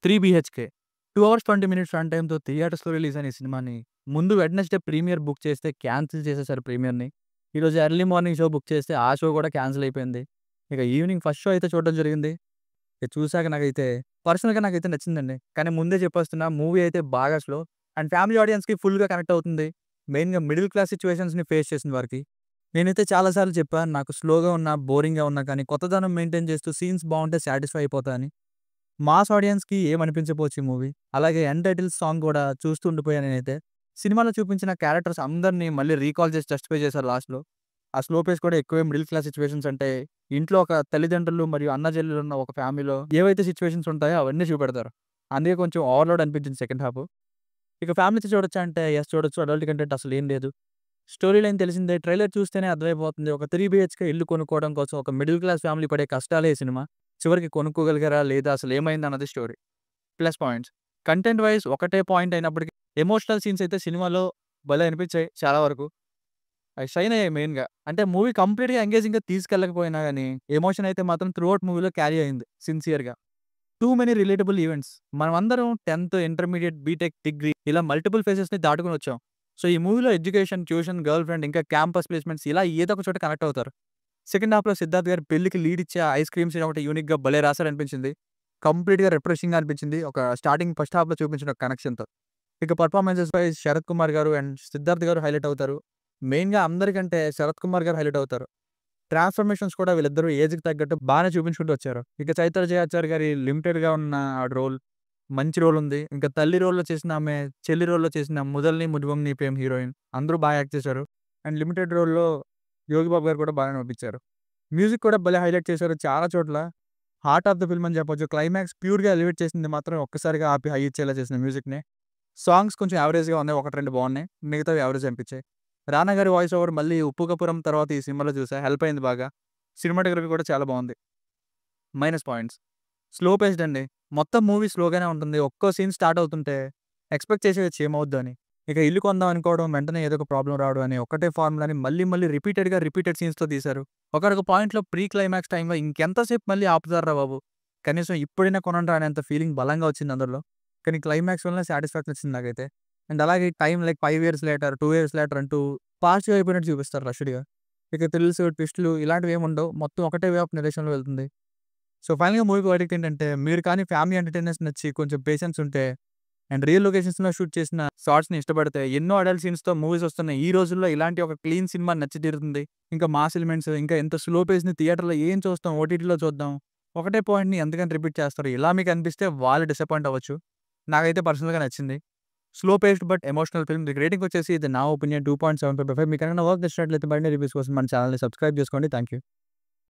3 BHK. 2 hours 20 minutes run టైమ్‌తో థియేటర్స్‌లో release అయిన ఈ సినిమాని ముందు వెడ్నెస్‌డే ప్రీమియర్ బుక్ చేస్తే క్యాన్సిల్ చేసేసారు ప్రీమియర్‌ని. ఈరోజు ఎర్లీ మార్నింగ్ షో బుక్ చేస్తే ఆ షో కూడా క్యాన్సిల్ అయిపోయింది. ఇక ఈవినింగ్ ఫస్ట్ షో అయితే చూడడం జరిగింది. ఇది చూసాక పర్సనల్‌గా నాకైతే నచ్చిందండి. కానీ ముందే చెప్పేస్తున్నా మూవీ అయితే బాగా స్లో అండ్ ఫ్యామిలీ ఆడియన్స్‌కి ఫుల్‌గా కనెక్ట్ అవుతుంది. మెయిన్‌గా మిడిల్ క్లాస్ సిట్యుయేషన్స్‌ని ఫేస్ చేసిన వారికి. నేనైతే చాలా సార్లు చెప్పా నాకు స్లోగా ఉన్నా, బోరింగ్‌గా ఉన్నా కానీ కొత్తదనం మెయింటైన్ చేస్తూ సీన్స్ బావుంటే సాటిస్ఫై అయిపోతా అని. మాస్ ఆడియన్స్‌కి ఏమనిపించకపోవచ్చు ఈ మూవీ. అలాగే ఎండ్ టైటిల్స్ సాంగ్ కూడా చూస్తూ ఉండిపోయా నేనైతే. సినిమాలో చూపించిన క్యారెక్టర్స్ అందరిని మళ్ళీ రీకాల్ చేసి జస్టిఫై చేశారు లాస్ట్‌లో. ఆ స్లో పేస్ కూడా ఎక్కువే మిడిల్ క్లాస్ సిట్యుయేషన్స్ అంటే ఇంట్లో ఒక తల్లిదండ్రులు మరియు అన్న చెల్లెలున్న ఒక ఫ్యామిలీలో ఏవైతే సిట్యుయేషన్స్ ఉంటాయో అవన్నీ చూపెడతారు. అందుకే కొంచెం ఓవర్‌లోడ్ అనిపించింది సెకండ్ హాఫు. ఇక ఫ్యామిలీతో చూడొచ్చా అంటే యెస్ చూడొచ్చు. అడల్ట్ కంటెంట్ అసలేం లేదు. స్టోరీ లైన్ తెలిసిందే. ట్రైలర్ చూస్తేనే అర్థమైపోతుంది. ఒక 3 బీహెచ్‌కే ఇల్లు కొనుక్కోవడం కోసం ఒక మిడిల్ క్లాస్ ఫ్యామిలీ పడే కష్టాలే ఈ సినిమా. చివరికి కొనుక్కోగలిగారా? లేదా? అసలేమైందన్నది story. Plus points. Content wise ఒకటే పాయింట్ అయినప్పటికీ ఎమోషనల్ సీన్స్ అయితే సినిమాలో భలే అనిపించాయి చాలా వరకు. అవి షైన్ అయ్యాయి మెయిన్‌గా. అంటే మూవీ కంప్లీట్‌గా ఎంగేజింగ్‌గా తీసుకెళ్ళకపోయినా గాని ఎమోషన్ అయితే మాత్రం త్రూ ఔట్ మూవీలో క్యారీ అయింది సిన్సియర్‌గా. Too many relatable events. మనమందరం 10థ్, ఇంటర్మీడియేట్, బీటెక్, డిగ్రీ ఇలా మల్టిపుల్ ఫేజెస్‌ని దాటుకొని వచ్చాం. సో, ఈ మూవీలో ఎడ్యుకేషన్, ట్యూషన్, గర్ల్ ఫ్రెండ్ ఇంకా క్యాంపస్ ప్లేస్‌మెంట్స్ ఇలా ఏదో ఒక చోట కనెక్ట్ అవుతారు. సెకండ్ హాఫ్‌లో సిద్ధార్థ్ గారి పెళ్ళికి లీడ్ ఇచ్చే ఆ ఐస్ క్రీమ్ సీన్ ఒకటి యూనిక్‌గా భలే రాసారనిపించింది. కంప్లీట్‌గా రిఫ్రెషింగ్‌గా అనిపించింది. ఒక స్టార్టింగ్ ఫస్ట్ హాఫ్‌లో చూపించిన కనెక్షన్‌తో. ఇక పెర్ఫార్మన్సెస్‌పై శరత్ కుమార్ గారు అండ్ సిద్ధార్థ్ గారు హైలైట్ అవుతారు. మెయిన్‌గా అందరికంటే శరత్ కుమార్ గారు హైలైట్ అవుతారు. ట్రాన్స్‌ఫర్మేషన్స్ కూడా వీళ్ళిద్దరూ ఏజ్‌కి తగ్గట్టు బానే చూపించుకుంటూ వచ్చారు. ఇక చైతన్య జయాచారి గారి లిమిటెడ్‌గా ఉన్న ఆ రోల్ మంచి రోల్ ఉంది. ఇంకా తల్లి రోల్‌లో చేసిన ఆమె, చెల్లి రోల్‌లో చేసిన ముదల్ని మురివం నీ ప్రేమ హీరోయిన్ అందరూ బాగా యాక్ట్ చేశారు. అండ్ లిమిటెడ్ రోల్‌లో యోగి బాబు గారు కూడా బాగానే నవ్విచ్చారు. మ్యూజిక్ కూడా భలే హైలైట్ చేశారు చాలా చోట్ల. హార్ట్ ఆఫ్ ద ఫిల్మ్ అని చెప్పొచ్చు. క్లైమాక్స్ ప్యూర్‌గా ఎలివేట్ చేసింది మాత్రం ఒక్కసారిగా ఆపి హై ఇచ్చేలా చేసిన మ్యూజిక్‌నే. సాంగ్స్ కొంచెం యావరేజ్‌గా ఉన్నాయి. 1, 2 బావున్నాయి. మిగతావి యావరేజ్ అనిపించాయి. రానా గారి వాయిస్ ఓవర్ మళ్ళీ 'ఉప్పు కపురం' తర్వాత ఈ సినిమాలో చూసా. హెల్ప్ అయింది బాగా. సినిమాటోగ్రఫీ కూడా చాలా బావుంది. Minus points. స్లో పేస్డ్ అండి. మొత్తం మూవీ స్లోగానే ఉంటుంది. ఒక్కో సీన్ స్టార్ట్ అవుతుంటే ఎక్స్‌పెక్ట్ చేసేయొచ్చు ఏమవుద్దో అని. ఇక ఇల్లు కొందాం అనుకోవడం, వెంటనే ఏదో ఒక ప్రాబ్లమ్ రావడం అని ఒకటే ఫార్ములాని మళ్ళీ రిపీటెడ్ సీన్స్‌తో తీశారు. ఒకానొక పాయింట్‌లో ప్రీ క్లైమాక్స్ టైమ్‌లో ఇంకెంతసేపు మళ్ళీ ఆపుతార్రా బాబు! కనీసం ఇప్పుడైనా కొనండ్రా అనేంత ఫీలింగ్ బలంగా వచ్చింది అందరిలో. కానీ క్లైమాక్స్ వల్లనే సాటిస్ఫాక్షన్ వచ్చింది నాకైతే. అండ్ అలాగే time like 5 years later, 2 years later అంటూ ఫాస్ట్‌గా అయిపోయినట్టు చూపిస్తారు రష్‌డ్‌గా. ఇక థ్రిల్స్, ట్విస్ట్‌లు ఇలాంటివి ఏమి ఉండవు. మొత్తం ఒకటే వే ఆఫ్ నరేషన్‌లో వెళ్తుంది. సో, ఫైనల్‌గా మూవీ వర్డిక్ట్ ఏంటంటే, మీరు కానీ ఫ్యామిలీ ఎంటర్‌టైనర్స్ నచ్చి కొంచెం పేషెన్స్ ఉంటే, అండ్ రియల్ లొకేషన్స్‌లో షూట్ చేసిన షాట్స్‌ని ఇష్టపడితే, ఎన్నో అడల్ట్ సీన్స్‌తో మూవీస్ వస్తున్నాయి. ఈ రోజుల్లో ఇలాంటి ఒక క్లీన్ సినిమా నచ్చి తీరుతుంది. ఇంకా మాస్ ఎలిమెంట్స్, ఇంకా ఎంత స్లో పేస్‌ని థియేటర్‌లో ఏం చూస్తాం, ఓటీటీలో చూద్దాం. ఒకటే పాయింట్‌ని ఎంతకని రిపీట్ చేస్తారు. ఇలా మీకు అనిపిస్తే వాళ్ళు డిసప్పాయింట్ అవ్వచ్చు. నాకైతే పర్సనల్‌గా నచ్చింది. Slow paced but emotional film. దీనికి రేటింగ్ వచ్చేసి ఇది నా ఒపీనియన్ 2.75/5. మీకేమైనా వర్క్ నచ్చినట్లయితే మరిన్ని రివ్యూస్ కోసం మన ఛానెల్‌ని సబ్స్క్రైబ్ చేసుకోండి. Thank you.